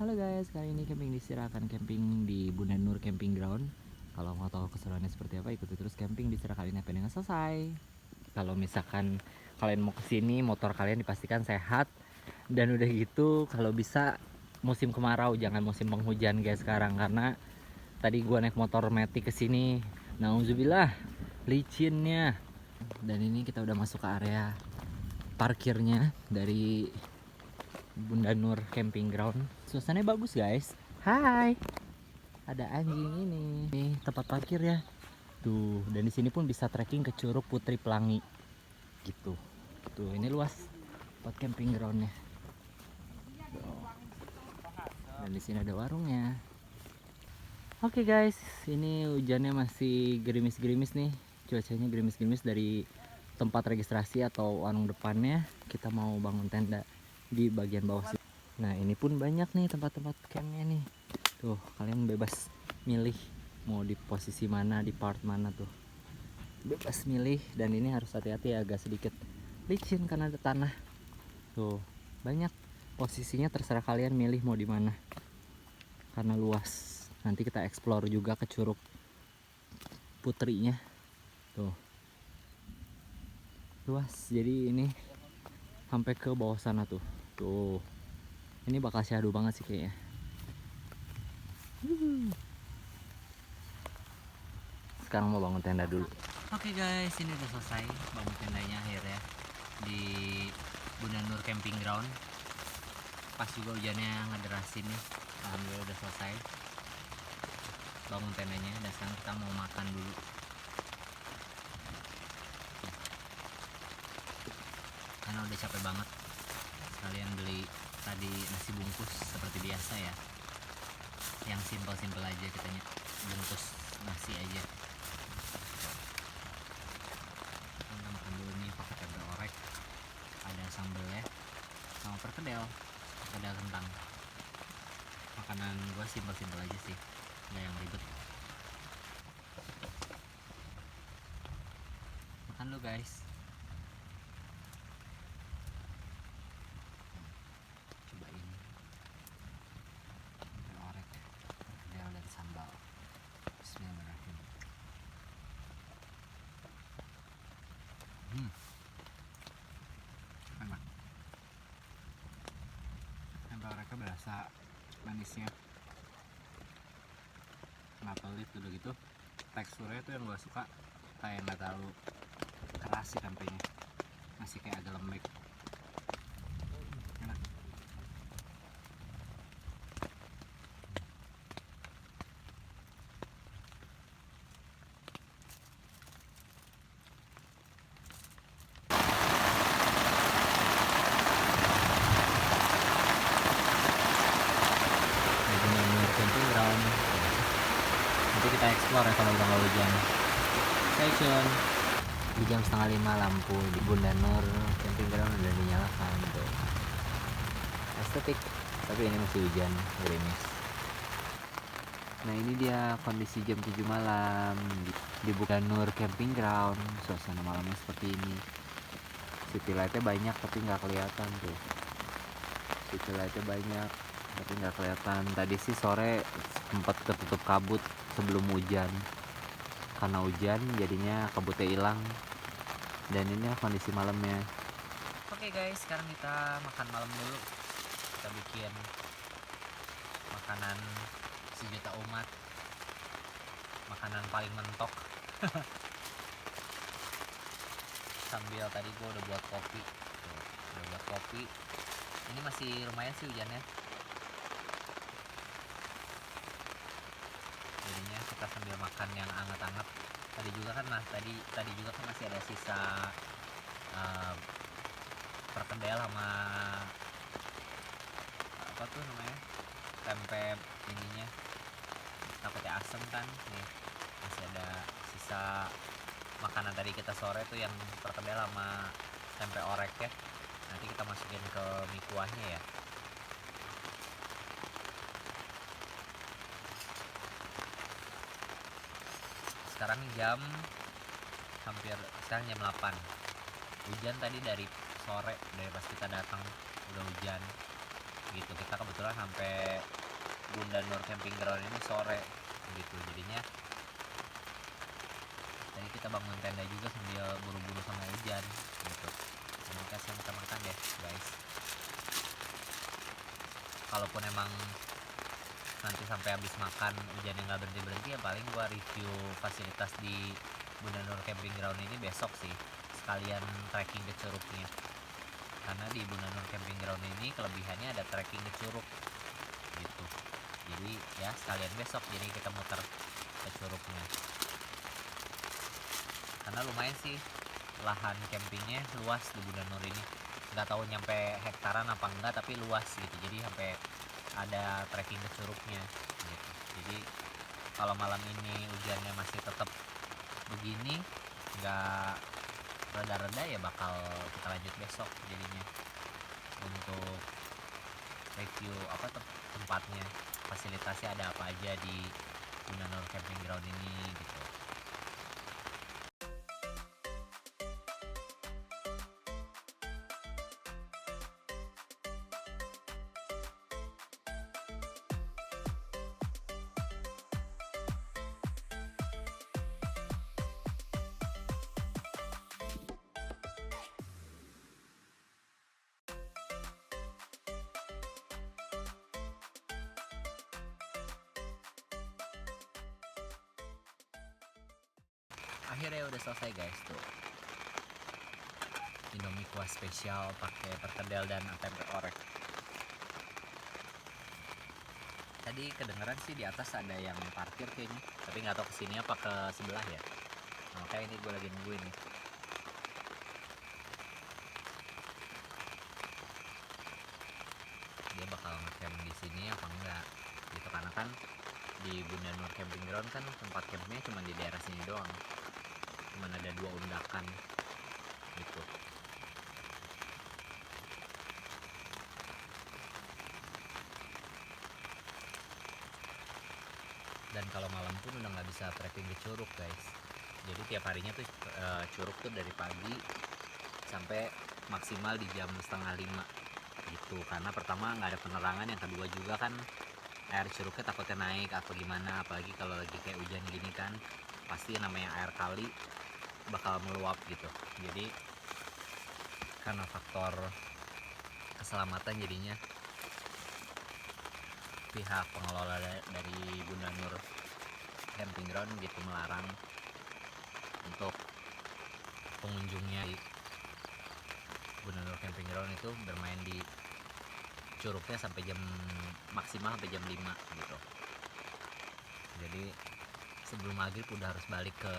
Halo guys, kali ini camping di Sira, akan camping di Bunda Nur Camping Ground. Kalau mau tahu keseruannya seperti apa, ikuti terus camping di Sira kali ini sampai dengan selesai. Kalau misalkan kalian mau kesini, motor kalian dipastikan sehat. Dan udah gitu, kalau bisa musim kemarau, jangan musim penghujan guys sekarang. Karena tadi gua naik motor Matic kesini, nauzubillah, licinnya. Dan ini kita udah masuk ke area parkirnya dari Bunda Nur Camping Ground. Suasananya bagus guys. Hai, ada anjing ini. Nih tempat parkir ya. Tuh, dan di sini pun bisa trekking ke Curug Putri Pelangi. Gitu. Tuh, ini luas buat camping groundnya. Dan di sini ada warungnya. Oke guys, ini hujannya masih gerimis-gerimis nih. Cuacanya gerimis-gerimis dari tempat registrasi atau warung depannya. Kita mau bangun tenda di bagian bawah sini. Nah, ini pun banyak nih tempat-tempat campnya nih. Tuh, kalian bebas milih mau di posisi mana, di part mana tuh. Bebas milih, dan ini harus hati-hati, agak sedikit licin karena ada tanah. Tuh, banyak posisinya, terserah kalian milih mau di mana. Karena luas. Nanti kita explore juga ke Curug Putrinya. Tuh. Luas. Jadi ini sampai ke bawah sana tuh. Tuh. Ini bakal syahdu banget sih kayaknya. Sekarang mau bangun tenda dulu. Oke guys, ini udah selesai bangun tendanya akhirnya di Bunda Nur Camping Ground. Pas juga hujannya ngederasin nih. Alhamdulillah udah selesai bangun tendanya. Dan sekarang kita mau makan dulu. Karena udah capek banget. Sekalian beli tadi nasi bungkus seperti biasa ya. Yang simpel-simpel aja, kitanya bungkus nasi aja. Kita makan dulu nih pakai tempe orek, ada sambelnya sama perkedel kentang. Makanan gua simpel-simpel aja sih, nggak yang ribet. Makan dulu guys. Cobain tempe orek, perkedel dan sambal. Bismillahirrahmanirrahim. Enak. Tempe oreknya berasa manisnya, nggak pelit udah gitu. Teksturnya tuh yang gue suka, kayak nggak terlalu keras sih tempenya, masih kayak agak lembek. Enak. Benar-benar camping ground. Nanti kita explore ya kalau udah nggak hujan. Stay tune. Di jam 4:30 lampu di Bunda Nur Camping Ground udah dinyalakan tuh. Estetik, tapi ini masih hujan, gerimis. Nah, ini dia kondisi jam 7 malam di Bunda Nur Camping Ground. Suasana malamnya seperti ini. City lightnya banyak tapi nggak kelihatan tuh. City lightnya banyak tapi nggak kelihatan. Tadi sih sore sempat ketutup kabut sebelum hujan. Karena hujan jadinya kabutnya hilang. Dan ini kondisi malamnya. Oke guys, sekarang kita makan malam dulu. Kita bikin makanan sejuta umat, makanan paling mentok. Sambil tadi gue udah buat kopi. Tuh, udah buat kopi. Ini masih lumayan sih hujannya. Jadinya kita sambil makan yang anget-anget. Tadi juga kan masih ada sisa perkedel sama apa tuh namanya, tempe ininya, takutnya asem kan nih. Masih ada sisa makanan tadi kita sore tuh yang perkedel sama tempe orek ya. Nanti kita masukin ke mie kuahnya ya. Sekarang jam 8. Hujan tadi dari sore, dari pas kita datang udah hujan gitu. Kita kebetulan sampai Bunda Nur Camping Ground ini sore gitu. Jadinya tadi kita bangun tenda juga sambil buru-buru sama hujan gitu. Terima kasih kita makan deh guys. Kalaupun emang nanti sampai habis makan hujan yang nggak berhenti ya paling gua review fasilitas di Bunda Nur Camping Ground ini besok sih, sekalian trekking ke curugnya. Karena di Bunda Nur Camping Ground ini kelebihannya ada trekking ke curug gitu. Jadi ya sekalian besok jadi kita muter ke curugnya. Karena lumayan sih lahan campingnya luas di Bunda Nur ini. Nggak tahu nyampe hektaran apa enggak tapi luas gitu. Jadi sampai ada trekking ke curugnya gitu. Jadi kalau malam ini hujannya masih tetap begini nggak reda-reda ya bakal kita lanjut besok jadinya untuk review apa tempatnya, fasilitasnya ada apa aja di Bunda Nur Camping Ground ini gitu. Akhirnya udah selesai guys tuh. Indomie kuah spesial pakai perkedel dan tempe orek. Tadi kedengeran sih di atas ada yang parkir kayaknya, tapi nggak tahu kesini apa ke sebelah ya. Oke, ini gue lagi nungguin nih. Dia bakal ngecamp di sini apa enggak gitu, karena kan di Bunda Nur Camping Ground kan tempat campnya cuma di daerah sini doang, cuma ada 2 undakan gitu. Dan kalau malam pun udah nggak bisa trekking ke curug guys. Jadi tiap harinya tuh curug tuh dari pagi sampai maksimal di jam 4:30 gitu. Karena pertama nggak ada penerangan, yang kedua juga kan air curugnya takutnya naik apa gimana, apalagi kalau lagi kayak hujan gini kan pasti namanya air kali bakal meluap gitu. Jadi karena faktor keselamatan jadinya pihak pengelola dari Bunda Nur Camping Ground gitu melarang untuk pengunjungnya di Bunda Nur Camping Ground itu bermain di curugnya sampai jam maksimal sampai jam 5 gitu. Jadi sebelum maghrib udah harus balik ke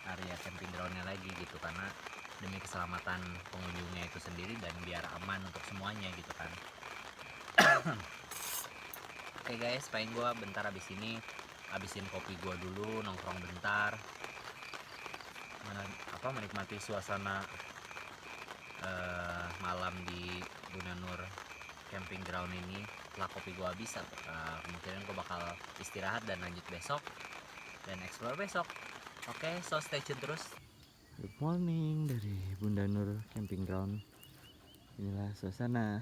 area camping groundnya lagi gitu, karena demi keselamatan pengunjungnya itu sendiri dan biar aman untuk semuanya gitu kan. Oke guys, paling gue bentar abis ini habisin kopi gue dulu, nongkrong bentar, menikmati suasana malam di Bunda Nur Camping Ground ini. Setelah kopi gue habis, kemungkinan gue bakal istirahat dan lanjut besok dan explore besok. Oke, so stay tune terus. Good morning dari Bunda Nur Camping Ground. Inilah suasana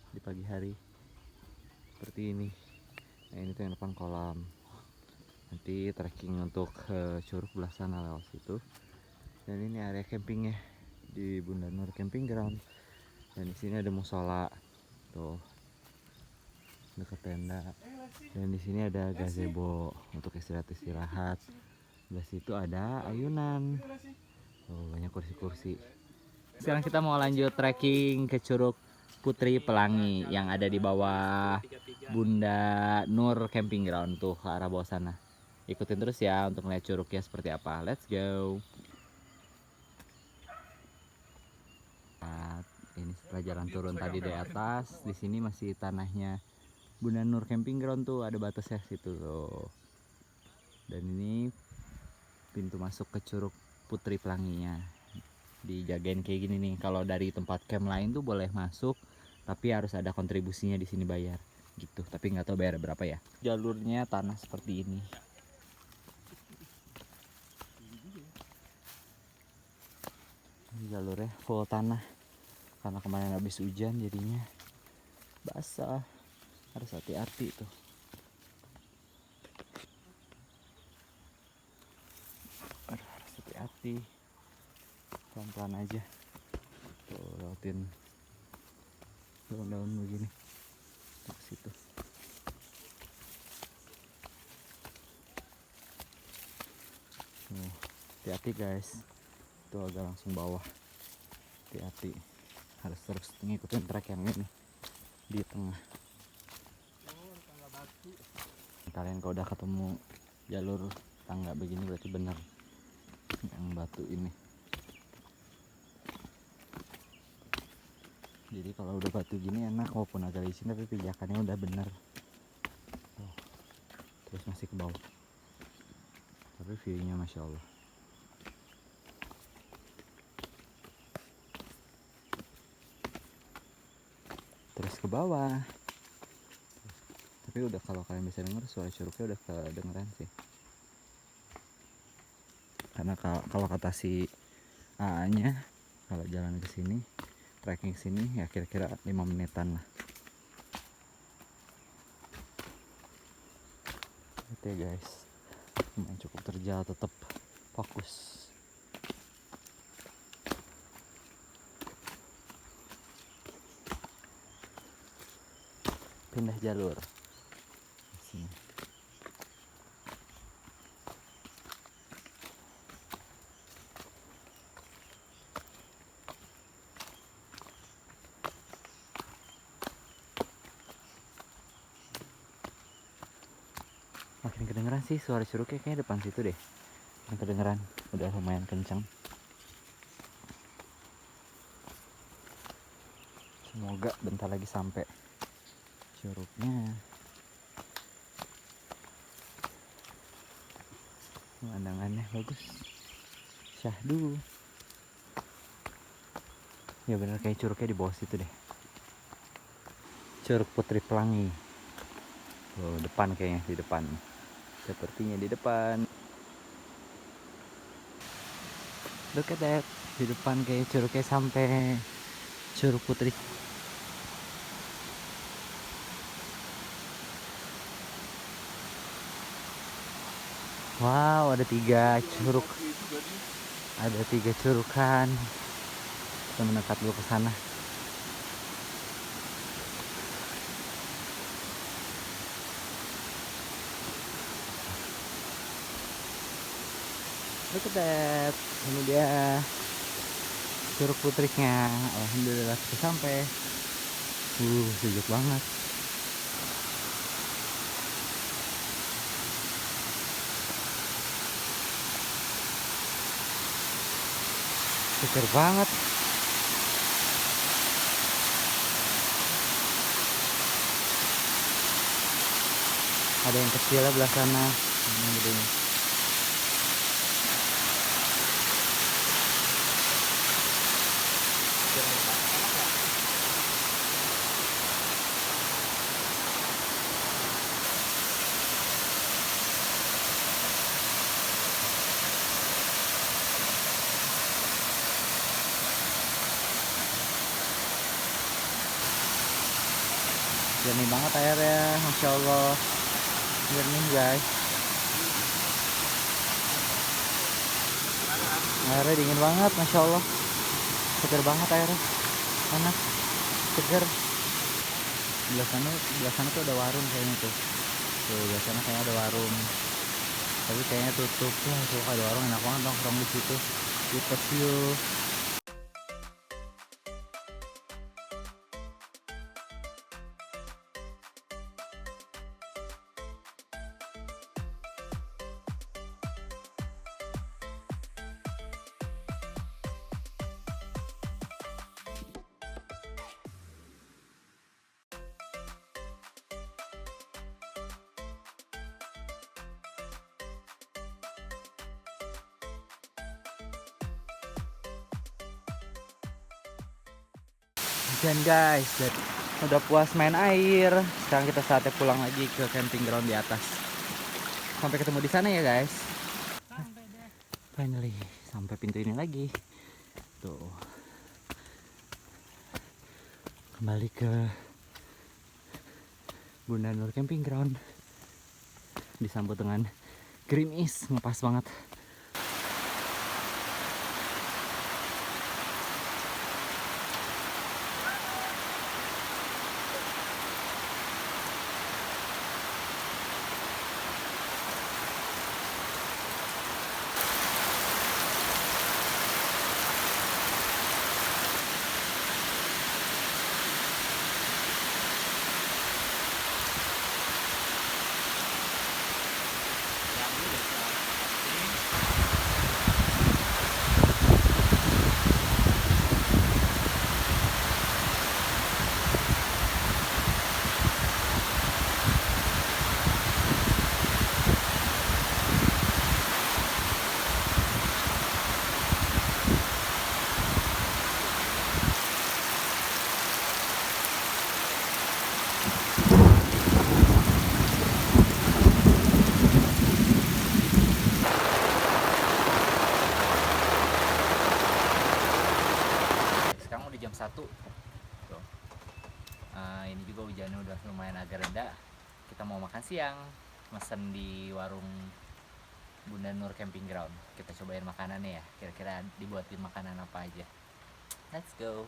di pagi hari seperti ini. Nah, ini tuh yang depan kolam. Nanti trekking untuk curug belah sana lewat situ. Dan ini area campingnya di Bunda Nur Camping Ground. Dan di sini ada musola tuh dekat tenda. Dan di sini ada gazebo untuk istirahat. Di situ ada ayunan. Oh, banyak kursi-kursi. Sekarang kita mau lanjut trekking ke Curug Putri Pelangi yang ada di bawah Bunda Nur Camping Ground tuh ke arah bawah sana. Ikutin terus ya untuk melihat curugnya seperti apa. Let's go. Nah, ini setelah jalan turun tadi dari atas, di sini masih tanahnya Bunda Nur Camping Ground tuh, ada batasnya situ tuh. Dan ini pintu masuk ke Curug Putri Pelanginya. Dijagain kayak gini nih. Kalau dari tempat camp lain tuh boleh masuk, tapi harus ada kontribusinya di sini bayar gitu. Tapi nggak tahu bayar berapa ya. Jalurnya tanah seperti ini. Ini jalurnya full tanah. Karena kemarin habis hujan jadinya basah. Harus hati-hati tuh. hati-hati, pelan-pelan aja. Tuh lewatin daun-daun begini ke situ. Hati-hati guys, itu agak langsung bawah. Hati-hati, harus terus ngikutin trek yang ini di tengah. Kalian kalau udah ketemu jalur tangga begini berarti benar yang batu ini. Jadi kalau udah batu gini enak, walaupun agak licin tapi pijakannya udah bener. Oh, terus masih ke bawah, tapi view-nya masya Allah. Terus ke bawah. Tapi udah, kalau kalian bisa denger suara curugnya udah kedengeran sih. Karena kalau kata si AA-nya, kalau jalan ke sini, trekking sini ya kira-kira 5 menitan lah. Itu ya guys, lumayan cukup terjal, tetap fokus. Pindah jalur sini. Makin kedengeran sih suara curugnya, kayaknya depan situ deh yang kedengeran, udah lumayan kencang. Semoga bentar lagi sampai curugnya. Pemandangannya bagus, syahdu. Ya bener, kayak curugnya di bawah situ deh, Curug Putri Pelangi. Oh, depan kayaknya, di depan. Sepertinya di depan. Look at that, di depan kayak curugnya sampai Curug Putri. Wow, ada 3 curug. Ada 3 curugan. Kita mendekat dulu ke sana. Look at that. Ini dia Curug Putrinya. Alhamdulillah kita sampai. Sejuk banget. Seger banget. Ada yang kecil belah sana, yang gedenya. Jernih banget airnya, masya Allah. Jernih guys. Airnya dingin banget, masya Allah. Seger banget airnya, enak, seger. Sebelah sana tuh ada warung kayaknya tuh. Sebelah sana kayaknya ada warung. Tapi kayaknya tutup ya. Tuh ada warung, enak banget nongkrong di situ. Kita view. Dan guys, udah puas main air. Sekarang kita saatnya pulang lagi ke camping ground di atas. Sampai ketemu di sana ya guys. Sampai deh. Finally, sampai pintu ini lagi. Tuh. Kembali ke Bunda Nur Camping Ground. Disambut dengan gerimis, ngepas banget. reda, kita mau makan siang. Mesen di warung Bunda Nur Camping Ground. Kita cobain makanannya ya. Kira-kira dibuatin makanan apa aja. Let's go.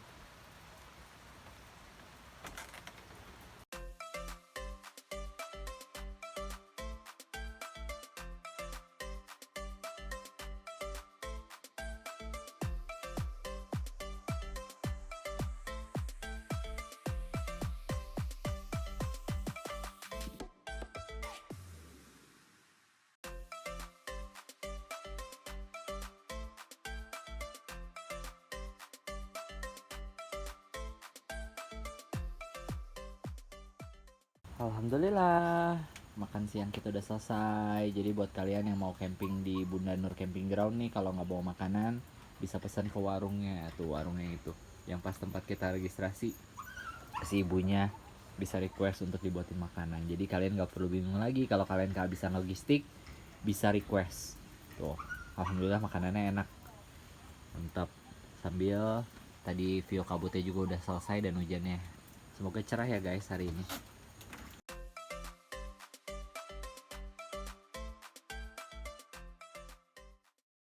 Alhamdulillah, makan siang kita udah selesai. Jadi buat kalian yang mau camping di Bunda Nur Camping Ground nih, kalau nggak bawa makanan, bisa pesan ke warungnya. Tuh warungnya itu, yang pas tempat kita registrasi, si ibunya bisa request untuk dibuatin makanan. Jadi kalian nggak perlu bingung lagi kalau kalian kehabisan logistik, bisa request. Tuh, alhamdulillah makanannya enak, mantap. Sambil tadi view kabutnya juga udah selesai dan hujannya. Semoga cerah ya guys hari ini.